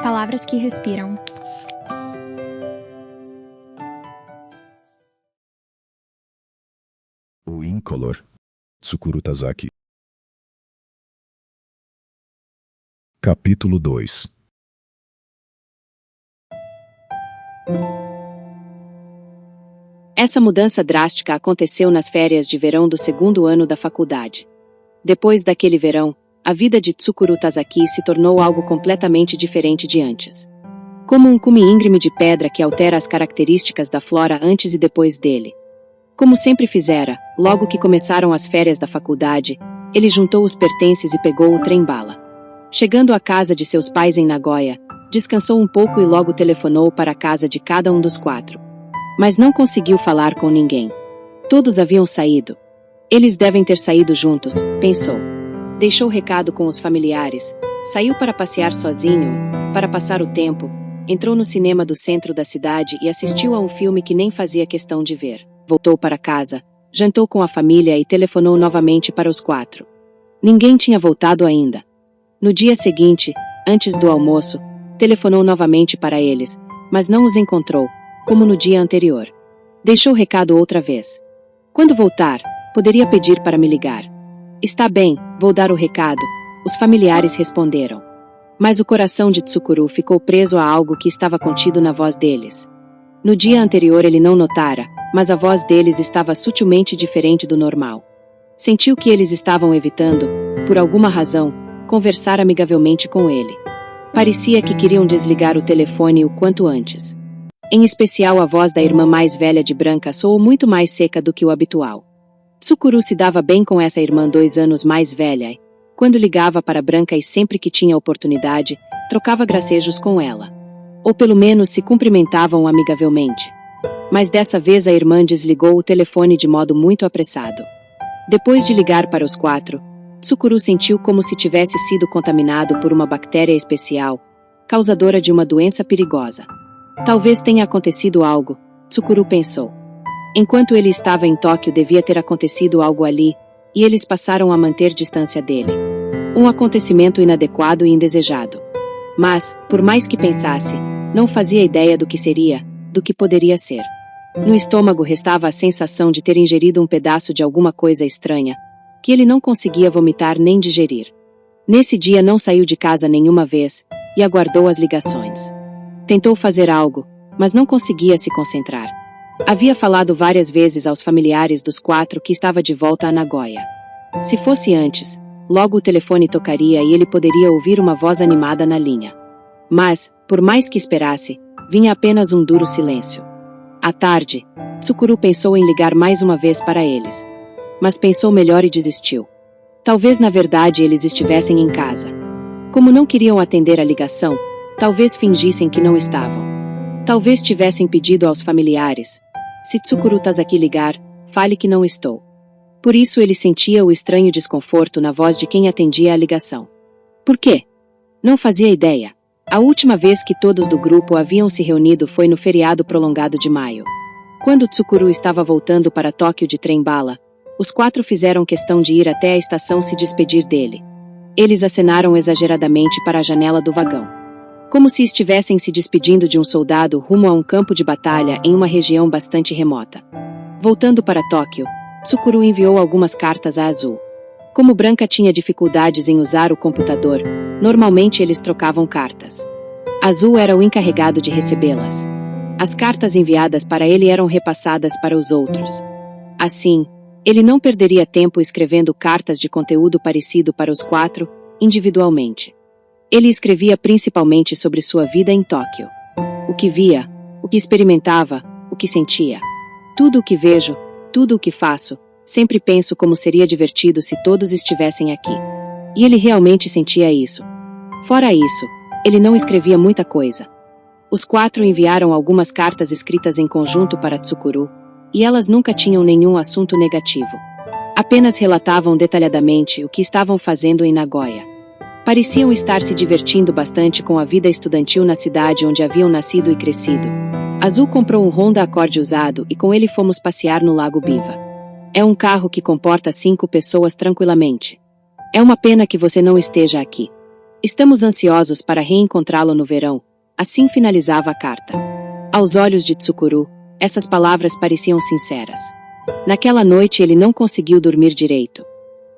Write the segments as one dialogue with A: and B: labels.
A: Palavras que respiram.
B: O Incolor, Tsukuru Tazaki. Capítulo 2.
C: Essa mudança drástica aconteceu nas férias de verão do segundo ano da faculdade. Depois daquele verão, a vida de Tsukuru Tazaki se tornou algo completamente diferente de antes. Como um cume íngreme de pedra que altera as características da flora antes e depois dele. Como sempre fizera, logo que começaram as férias da faculdade, ele juntou os pertences e pegou o trem-bala. Chegando à casa de seus pais em Nagoya, descansou um pouco e logo telefonou para a casa de cada um dos 4. Mas não conseguiu falar com ninguém. Todos haviam saído. Eles devem ter saído juntos, pensou. Deixou recado com os familiares, saiu para passear sozinho, para passar o tempo, entrou no cinema do centro da cidade e assistiu a um filme que nem fazia questão de ver. Voltou para casa, jantou com a família e telefonou novamente para os 4. Ninguém tinha voltado ainda. No dia seguinte, antes do almoço, telefonou novamente para eles, mas não os encontrou, como no dia anterior. Deixou recado outra vez. Quando voltar, poderia pedir para me ligar. Está bem, vou dar o recado, os familiares responderam. Mas o coração de Tsukuru ficou preso a algo que estava contido na voz deles. No dia anterior ele não notara, mas a voz deles estava sutilmente diferente do normal. Sentiu que eles estavam evitando, por alguma razão, conversar amigavelmente com ele. Parecia que queriam desligar o telefone o quanto antes. Em especial a voz da irmã mais velha de branca soou muito mais seca do que o habitual. Tsukuru se dava bem com essa irmã 2 anos mais velha e, quando ligava para Branca e sempre que tinha oportunidade, trocava gracejos com ela. Ou pelo menos se cumprimentavam amigavelmente. Mas dessa vez a irmã desligou o telefone de modo muito apressado. Depois de ligar para os 4, Tsukuru sentiu como se tivesse sido contaminado por uma bactéria especial, causadora de uma doença perigosa. Talvez tenha acontecido algo, Tsukuru pensou. Enquanto ele estava em Tóquio devia ter acontecido algo ali, e eles passaram a manter distância dele. Um acontecimento inadequado e indesejado. Mas, por mais que pensasse, não fazia ideia do que seria, do que poderia ser. No estômago restava a sensação de ter ingerido um pedaço de alguma coisa estranha, que ele não conseguia vomitar nem digerir. Nesse dia não saiu de casa nenhuma vez, e aguardou as ligações. Tentou fazer algo, mas não conseguia se concentrar. Havia falado várias vezes aos familiares dos 4 que estava de volta a Nagoya. Se fosse antes, logo o telefone tocaria e ele poderia ouvir uma voz animada na linha. Mas, por mais que esperasse, vinha apenas um duro silêncio. À tarde, Tsukuru pensou em ligar mais uma vez para eles. Mas pensou melhor e desistiu. Talvez na verdade eles estivessem em casa. Como não queriam atender a ligação, talvez fingissem que não estavam. Talvez tivessem pedido aos familiares: se Tsukuru Tazaki ligar, fale que não estou. Por isso ele sentia o estranho desconforto na voz de quem atendia a ligação. Por quê? Não fazia ideia. A última vez que todos do grupo haviam se reunido foi no feriado prolongado de maio. Quando Tsukuru estava voltando para Tóquio de trem-bala, os 4 fizeram questão de ir até a estação se despedir dele. Eles acenaram exageradamente para a janela do vagão. Como se estivessem se despedindo de um soldado rumo a um campo de batalha em uma região bastante remota. Voltando para Tóquio, Tsukuru enviou algumas cartas a Azul. Como Branca tinha dificuldades em usar o computador, normalmente eles trocavam cartas. Azul era o encarregado de recebê-las. As cartas enviadas para ele eram repassadas para os outros. Assim, ele não perderia tempo escrevendo cartas de conteúdo parecido para os 4, individualmente. Ele escrevia principalmente sobre sua vida em Tóquio. O que via, o que experimentava, o que sentia. Tudo o que vejo, tudo o que faço, sempre penso como seria divertido se todos estivessem aqui. E ele realmente sentia isso. Fora isso, ele não escrevia muita coisa. Os 4 enviaram algumas cartas escritas em conjunto para Tsukuru, e elas nunca tinham nenhum assunto negativo. Apenas relatavam detalhadamente o que estavam fazendo em Nagoya. Pareciam estar se divertindo bastante com a vida estudantil na cidade onde haviam nascido e crescido. Azul comprou um Honda Accord usado e com ele fomos passear no Lago Biva. É um carro que comporta 5 pessoas tranquilamente. É uma pena que você não esteja aqui. Estamos ansiosos para reencontrá-lo no verão. Assim finalizava a carta. Aos olhos de Tsukuru, essas palavras pareciam sinceras. Naquela noite ele não conseguiu dormir direito.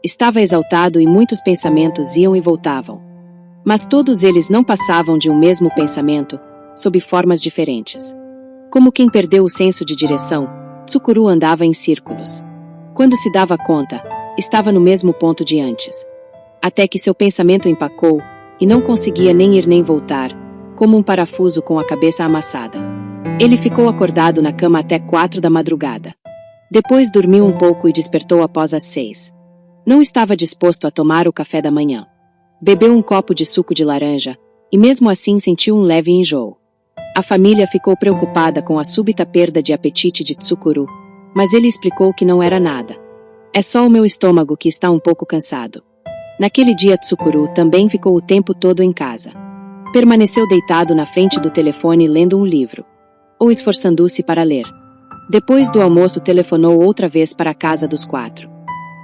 C: Estava exaltado e muitos pensamentos iam e voltavam. Mas todos eles não passavam de um mesmo pensamento, sob formas diferentes. Como quem perdeu o senso de direção, Tsukuru andava em círculos. Quando se dava conta, estava no mesmo ponto de antes. Até que seu pensamento empacou, e não conseguia nem ir nem voltar, como um parafuso com a cabeça amassada. Ele ficou acordado na cama até 4 da madrugada. Depois dormiu um pouco e despertou após as 6. Não estava disposto a tomar o café da manhã. Bebeu um copo de suco de laranja, e mesmo assim sentiu um leve enjoo. A família ficou preocupada com a súbita perda de apetite de Tsukuru, mas ele explicou que não era nada. É só o meu estômago que está um pouco cansado. Naquele dia Tsukuru também ficou o tempo todo em casa. Permaneceu deitado na frente do telefone lendo um livro, ou esforçando-se para ler. Depois do almoço telefonou outra vez para a casa dos 4.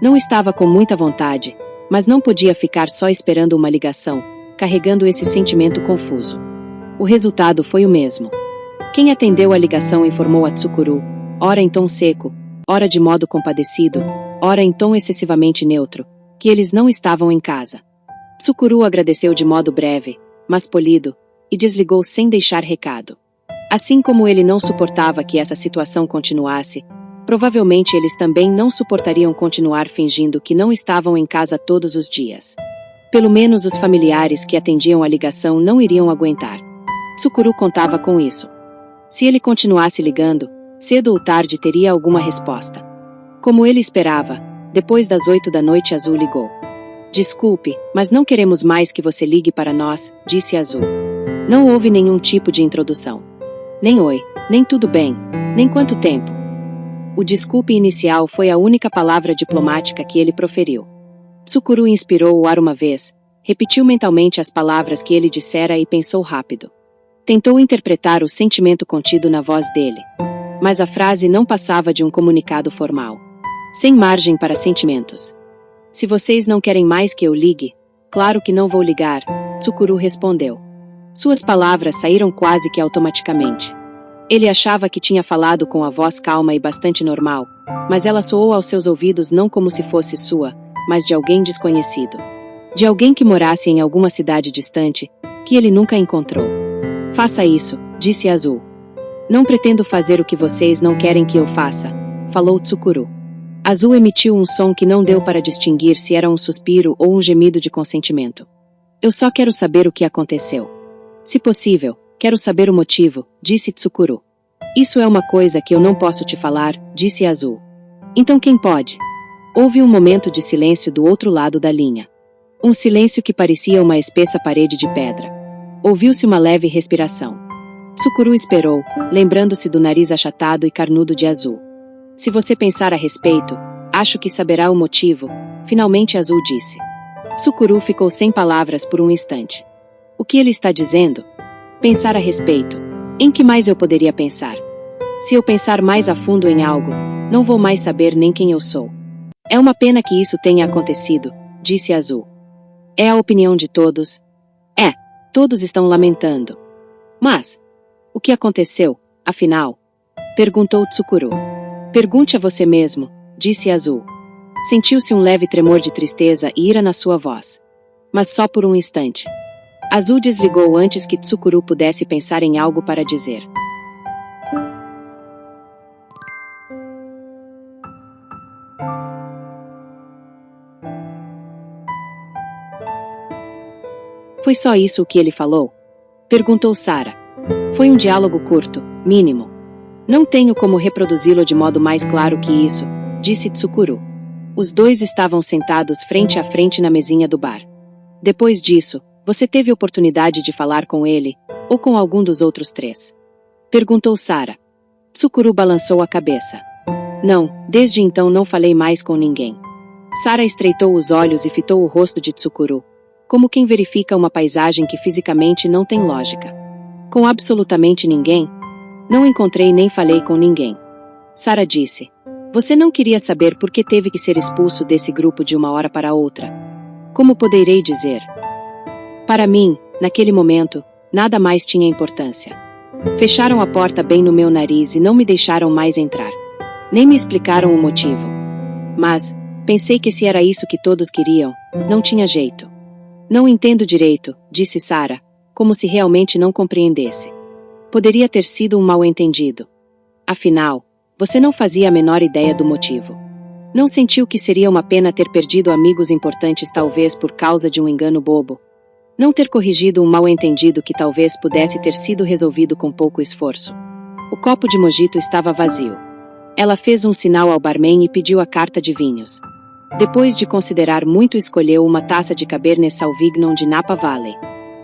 C: Não estava com muita vontade, mas não podia ficar só esperando uma ligação, carregando esse sentimento confuso. O resultado foi o mesmo. Quem atendeu a ligação informou a Tsukuru, ora em tom seco, ora de modo compadecido, ora em tom excessivamente neutro, que eles não estavam em casa. Tsukuru agradeceu de modo breve, mas polido, e desligou sem deixar recado. Assim como ele não suportava que essa situação continuasse, provavelmente eles também não suportariam continuar fingindo que não estavam em casa todos os dias. Pelo menos os familiares que atendiam a ligação não iriam aguentar. Tsukuru contava com isso. Se ele continuasse ligando, cedo ou tarde teria alguma resposta. Como ele esperava, depois das 8 da noite Azul ligou. Desculpe, mas não queremos mais que você ligue para nós, disse Azul. Não houve nenhum tipo de introdução. Nem oi, nem tudo bem, nem quanto tempo. O desculpe inicial foi a única palavra diplomática que ele proferiu. Tsukuru inspirou o ar uma vez, repetiu mentalmente as palavras que ele dissera e pensou rápido. Tentou interpretar o sentimento contido na voz dele. Mas a frase não passava de um comunicado formal. Sem margem para sentimentos. Se vocês não querem mais que eu ligue, claro que não vou ligar, Tsukuru respondeu. Suas palavras saíram quase que automaticamente. Ele achava que tinha falado com a voz calma e bastante normal, mas ela soou aos seus ouvidos não como se fosse sua, mas de alguém desconhecido. De alguém que morasse em alguma cidade distante, que ele nunca encontrou. Faça isso, disse Azul. Não pretendo fazer o que vocês não querem que eu faça, falou Tsukuru. Azul emitiu um som que não deu para distinguir se era um suspiro ou um gemido de consentimento. Eu só quero saber o que aconteceu. Se possível, quero saber o motivo, disse Tsukuru. Isso é uma coisa que eu não posso te falar, disse Azul. Então quem pode? Houve um momento de silêncio do outro lado da linha. Um silêncio que parecia uma espessa parede de pedra. Ouviu-se uma leve respiração. Tsukuru esperou, lembrando-se do nariz achatado e carnudo de Azul. Se você pensar a respeito, acho que saberá o motivo, finalmente Azul disse. Tsukuru ficou sem palavras por um instante. O que ele está dizendo? Pensar a respeito. Em que mais eu poderia pensar? Se eu pensar mais a fundo em algo, não vou mais saber nem quem eu sou. É uma pena que isso tenha acontecido, disse Azul. É a opinião de todos. Todos estão lamentando. Mas, o que aconteceu, afinal? Perguntou Tsukuru. Pergunte a você mesmo, disse Azul. Sentiu-se um leve tremor de tristeza e ira na sua voz. Mas só por um instante. Azul desligou antes que Tsukuru pudesse pensar em algo para dizer. Foi só isso o que ele falou? Perguntou Sara. Foi um diálogo curto, mínimo. Não tenho como reproduzi-lo de modo mais claro que isso, disse Tsukuru. Os dois estavam sentados frente a frente na mesinha do bar. Depois disso, você teve oportunidade de falar com ele, ou com algum dos outros 3? Perguntou Sara. Tsukuru balançou a cabeça. Não, desde então não falei mais com ninguém. Sara estreitou os olhos e fitou o rosto de Tsukuru, como quem verifica uma paisagem que fisicamente não tem lógica. Com absolutamente ninguém? Não encontrei nem falei com ninguém. Sara disse. Você não queria saber por que teve que ser expulso desse grupo de uma hora para outra? Como poderei dizer? Para mim, naquele momento, nada mais tinha importância. Fecharam a porta bem no meu nariz e não me deixaram mais entrar. Nem me explicaram o motivo. Mas, pensei que se era isso que todos queriam, não tinha jeito. Não entendo direito, disse Sarah, como se realmente não compreendesse. Poderia ter sido um mal-entendido. Afinal, você não fazia a menor ideia do motivo. Não sentiu que seria uma pena ter perdido amigos importantes talvez por causa de um engano bobo? Não ter corrigido um mal-entendido que talvez pudesse ter sido resolvido com pouco esforço? O copo de mojito estava vazio. Ela fez um sinal ao barman e pediu a carta de vinhos. Depois de considerar muito, escolheu uma taça de Cabernet Sauvignon de Napa Valley.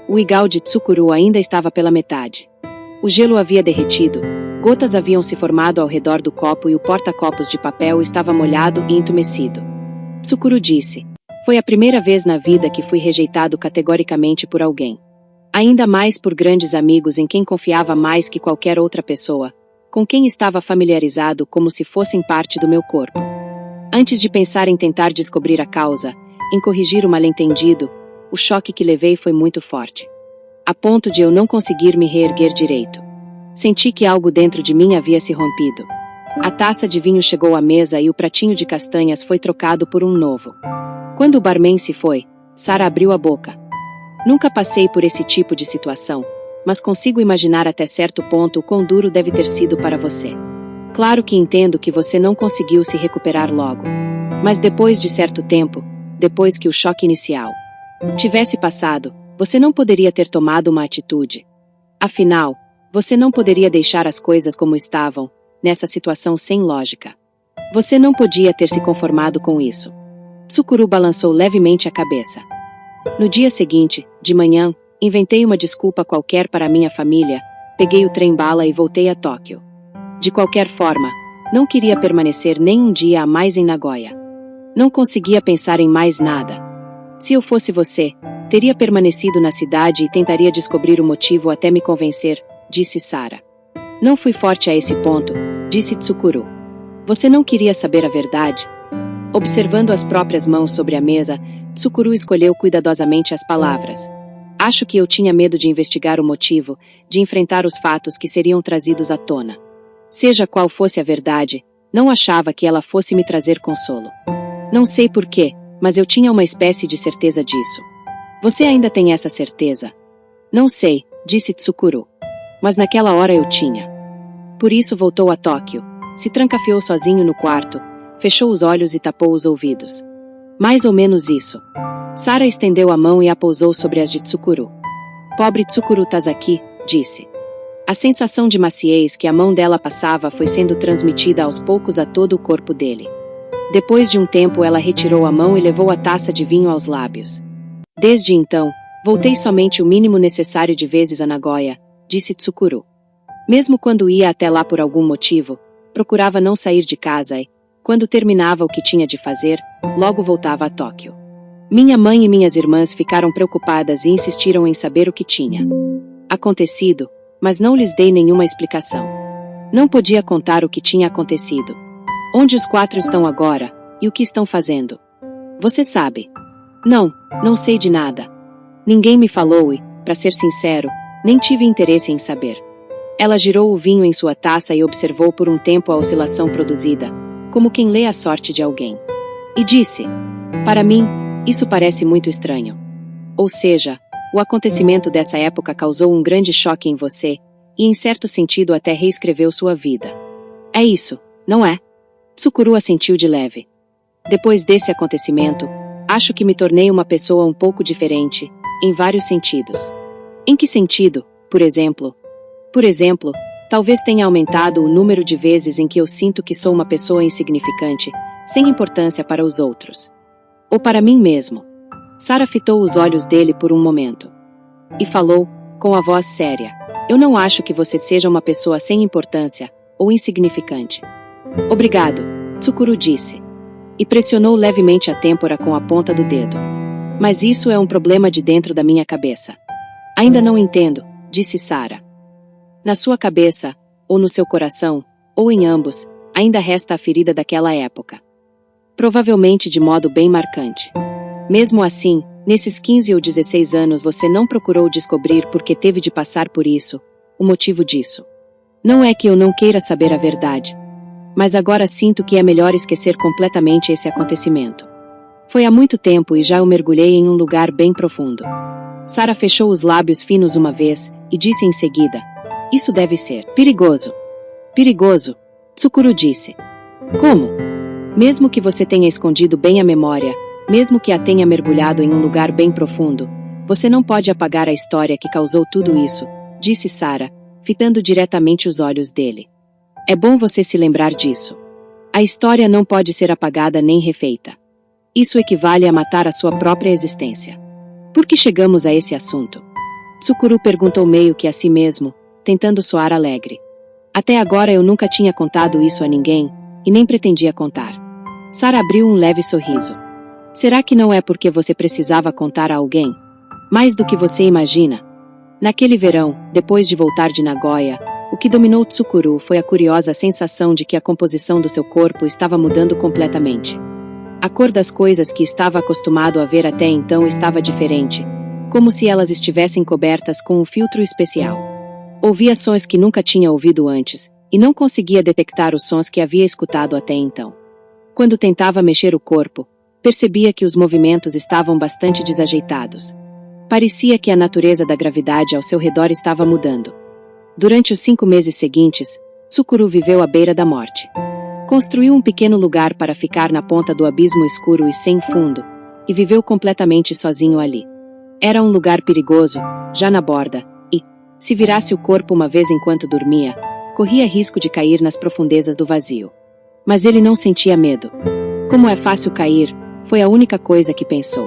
C: O igal de Tsukuru ainda estava pela metade. O gelo havia derretido, gotas haviam se formado ao redor do copo e o porta-copos de papel estava molhado e entumecido. Tsukuru disse: "Foi a primeira vez na vida que fui rejeitado categoricamente por alguém. Ainda mais por grandes amigos em quem confiava mais que qualquer outra pessoa, com quem estava familiarizado como se fossem parte do meu corpo. Antes de pensar em tentar descobrir a causa, em corrigir o mal-entendido, o choque que levei foi muito forte. A ponto de eu não conseguir me reerguer direito. Senti que algo dentro de mim havia se rompido. A taça de vinho chegou à mesa e o pratinho de castanhas foi trocado por um novo. Quando o barman se foi, Sarah abriu a boca. Nunca passei por esse tipo de situação, mas consigo imaginar até certo ponto o quão duro deve ter sido para você. Claro que entendo que você não conseguiu se recuperar logo. Mas depois de certo tempo, depois que o choque inicial tivesse passado, você não poderia ter tomado uma atitude. Afinal, você não poderia deixar as coisas como estavam, nessa situação sem lógica. Você não podia ter se conformado com isso." Tsukuru balançou levemente a cabeça. No dia seguinte, de manhã, inventei uma desculpa qualquer para minha família, peguei o trem-bala e voltei a Tóquio. De qualquer forma, não queria permanecer nem um dia a mais em Nagoya. Não conseguia pensar em mais nada. Se eu fosse você, teria permanecido na cidade e tentaria descobrir o motivo até me convencer, disse Sarah. Não fui forte a esse ponto, disse Tsukuru. Você não queria saber a verdade? Observando as próprias mãos sobre a mesa, Tsukuru escolheu cuidadosamente as palavras. Acho que eu tinha medo de investigar o motivo, de enfrentar os fatos que seriam trazidos à tona. Seja qual fosse a verdade, não achava que ela fosse me trazer consolo. Não sei porquê, mas eu tinha uma espécie de certeza disso. Você ainda tem essa certeza? Não sei, disse Tsukuru. Mas naquela hora eu tinha. Por isso voltou a Tóquio, se trancafiou sozinho no quarto, fechou os olhos e tapou os ouvidos. Mais ou menos isso. Sarah estendeu a mão e a pousou sobre as de Tsukuru. Pobre Tsukuru Tazaki, disse. A sensação de maciez que a mão dela passava foi sendo transmitida aos poucos a todo o corpo dele. Depois de um tempo ela retirou a mão e levou a taça de vinho aos lábios. Desde então, voltei somente o mínimo necessário de vezes a Nagoya, disse Tsukuru. Mesmo quando ia até lá por algum motivo, procurava não sair de casa e, quando terminava o que tinha de fazer, logo voltava a Tóquio. Minha mãe e minhas irmãs ficaram preocupadas e insistiram em saber o que tinha acontecido, mas não lhes dei nenhuma explicação. Não podia contar o que tinha acontecido. Onde os 4 estão agora, e o que estão fazendo? Você sabe? Não sei de nada. Ninguém me falou e, para ser sincero, nem tive interesse em saber. Ela girou o vinho em sua taça e observou por um tempo a oscilação produzida, como quem lê a sorte de alguém. E disse: "Para mim, isso parece muito estranho. Ou seja, o acontecimento dessa época causou um grande choque em você, e em certo sentido até reescreveu sua vida. É isso, não é?" Tsukuru assentiu de leve. Depois desse acontecimento, acho que me tornei uma pessoa um pouco diferente, em vários sentidos. Em que sentido, por exemplo? Por exemplo, talvez tenha aumentado o número de vezes em que eu sinto que sou uma pessoa insignificante, sem importância para os outros. Ou para mim mesmo. Sarah fitou os olhos dele por um momento. E falou, com a voz séria: "Eu não acho que você seja uma pessoa sem importância, ou insignificante." "Obrigado", Tsukuru disse. E pressionou levemente a têmpora com a ponta do dedo. "Mas isso é um problema de dentro da minha cabeça." "Ainda não entendo", disse Sarah. "Na sua cabeça, ou no seu coração, ou em ambos, ainda resta a ferida daquela época. Provavelmente de modo bem marcante. Mesmo assim, Nesses 15 ou 16 anos você não procurou descobrir por que teve de passar por isso, o motivo disso. Não é que eu não queira saber a verdade. Mas agora sinto que é melhor esquecer completamente esse acontecimento. Foi há muito tempo e já eu mergulhei em um lugar bem profundo. Sarah fechou os lábios finos uma vez e disse em seguida: isso deve ser perigoso. Perigoso, Tsukuru disse. Como? Mesmo que você tenha escondido bem a memória, mesmo que a tenha mergulhado em um lugar bem profundo, você não pode apagar a história que causou tudo isso, disse Sarah, fitando diretamente os olhos dele. É bom você se lembrar disso. A história não pode ser apagada nem refeita. Isso equivale a matar a sua própria existência. Por que chegamos a esse assunto? Tsukuru perguntou meio que a si mesmo, tentando soar alegre. Até agora eu nunca tinha contado isso a ninguém, e nem pretendia contar. Sarah abriu um leve sorriso. Será que não é porque você precisava contar a alguém? Mais do que você imagina? Naquele verão, depois de voltar de Nagoya, o que dominou Tsukuru foi a curiosa sensação de que a composição do seu corpo estava mudando completamente. A cor das coisas que estava acostumado a ver até então estava diferente, como se elas estivessem cobertas com um filtro especial. Ouvia sons que nunca tinha ouvido antes, e não conseguia detectar os sons que havia escutado até então. Quando tentava mexer o corpo, percebia que os movimentos estavam bastante desajeitados. Parecia que a natureza da gravidade ao seu redor estava mudando. Durante os 5 meses seguintes, Tsukuru viveu à beira da morte. Construiu um pequeno lugar para ficar na ponta do abismo escuro e sem fundo, e viveu completamente sozinho ali. Era um lugar perigoso, já na borda, e, se virasse o corpo uma vez enquanto dormia, corria risco de cair nas profundezas do vazio. Mas ele não sentia medo. Como é fácil cair, foi a única coisa que pensou.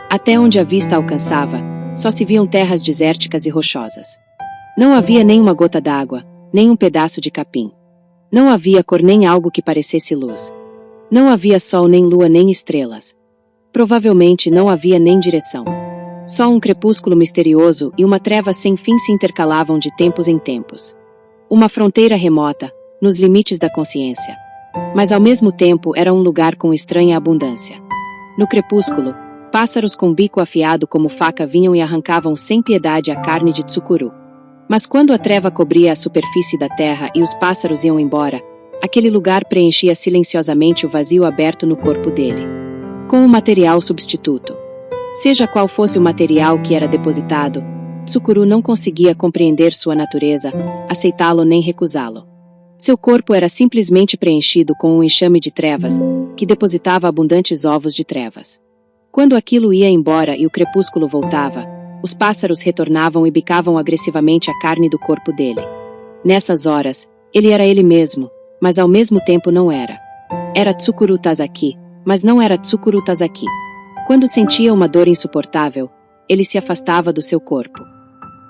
C: Até onde a vista alcançava, só se viam terras desérticas e rochosas. Não havia nem uma gota d'água, nem um pedaço de capim. Não havia cor nem algo que parecesse luz. Não havia sol nem lua nem estrelas. Provavelmente não havia nem direção. Só um crepúsculo misterioso e uma treva sem fim se intercalavam de tempos em tempos. Uma fronteira remota, nos limites da consciência. Mas ao mesmo tempo era um lugar com estranha abundância. No crepúsculo, pássaros com bico afiado como faca vinham e arrancavam sem piedade a carne de Tsukuru. Mas quando a treva cobria a superfície da terra e os pássaros iam embora, aquele lugar preenchia silenciosamente o vazio aberto no corpo dele. Com um material substituto. Seja qual fosse o material que era depositado, Tsukuru não conseguia compreender sua natureza, aceitá-lo nem recusá-lo. Seu corpo era simplesmente preenchido com um enxame de trevas, que depositava abundantes ovos de trevas. Quando aquilo ia embora e o crepúsculo voltava, os pássaros retornavam e bicavam agressivamente a carne do corpo dele. Nessas horas, ele era ele mesmo, mas ao mesmo tempo não era. Era Tsukuru Tazaki, mas não era Tsukuru Tazaki. Quando sentia uma dor insuportável, ele se afastava do seu corpo.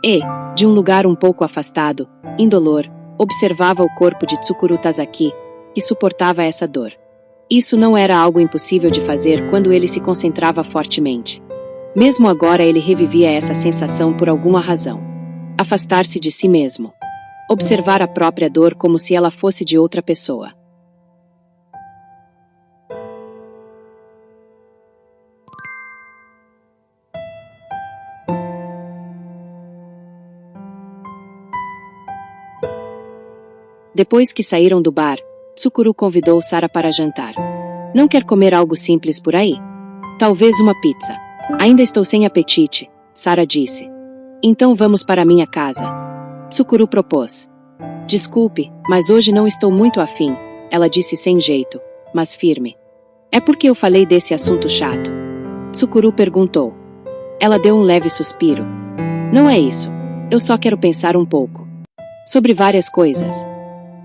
C: E, de um lugar um pouco afastado, indolor, observava o corpo de Tsukuru Tazaki, que suportava essa dor. Isso não era algo impossível de fazer quando ele se concentrava fortemente. Mesmo agora ele revivia essa sensação por alguma razão. Afastar-se de si mesmo. Observar a própria dor como se ela fosse de outra pessoa. Depois que saíram do bar, Tsukuru convidou Sarah para jantar. Não quer comer algo simples por aí? Talvez uma pizza. Ainda estou sem apetite, Sarah disse. Então vamos para minha casa. Tsukuru propôs. Desculpe, mas hoje não estou muito afim, ela disse sem jeito, mas firme. É porque eu falei desse assunto chato? Tsukuru perguntou. Ela deu um leve suspiro. Não é isso. Eu só quero pensar um pouco. Sobre várias coisas.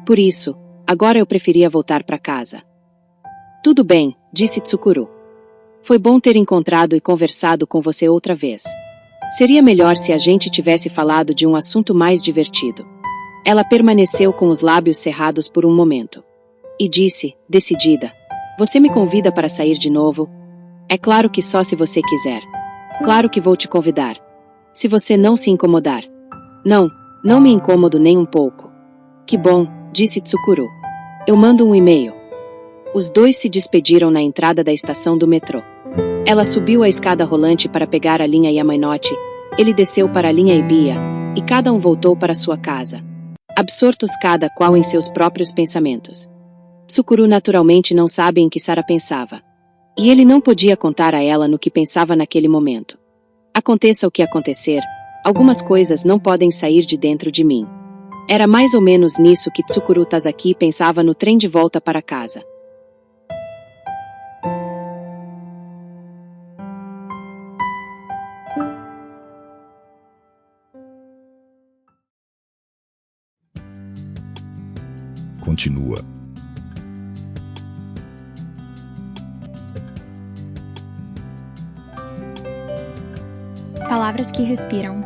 C: Por isso, agora eu preferia voltar para casa. Tudo bem, disse Tsukuru. Foi bom ter encontrado e conversado com você outra vez. Seria melhor se a gente tivesse falado de um assunto mais divertido. Ela permaneceu com os lábios cerrados por um momento. E disse, decidida, você me convida para sair de novo? É claro que só se você quiser. Claro que vou te convidar. Se você não se incomodar. Não, não me incomodo nem um pouco. Que bom, disse Tsukuru. Eu mando um e-mail. Os dois se despediram na entrada da estação do metrô. Ela subiu a escada rolante para pegar a linha Yamanote, ele desceu para a linha Ibia, e cada um voltou para sua casa, absortos cada qual em seus próprios pensamentos. Tsukuru naturalmente não sabe em que Sara pensava. E ele não podia contar a ela no que pensava naquele momento. Aconteça o que acontecer, algumas coisas não podem sair de dentro de mim. Era mais ou menos nisso que Tsukuru Tazaki pensava no trem de volta para casa.
B: Continua.
A: Palavras que respiram.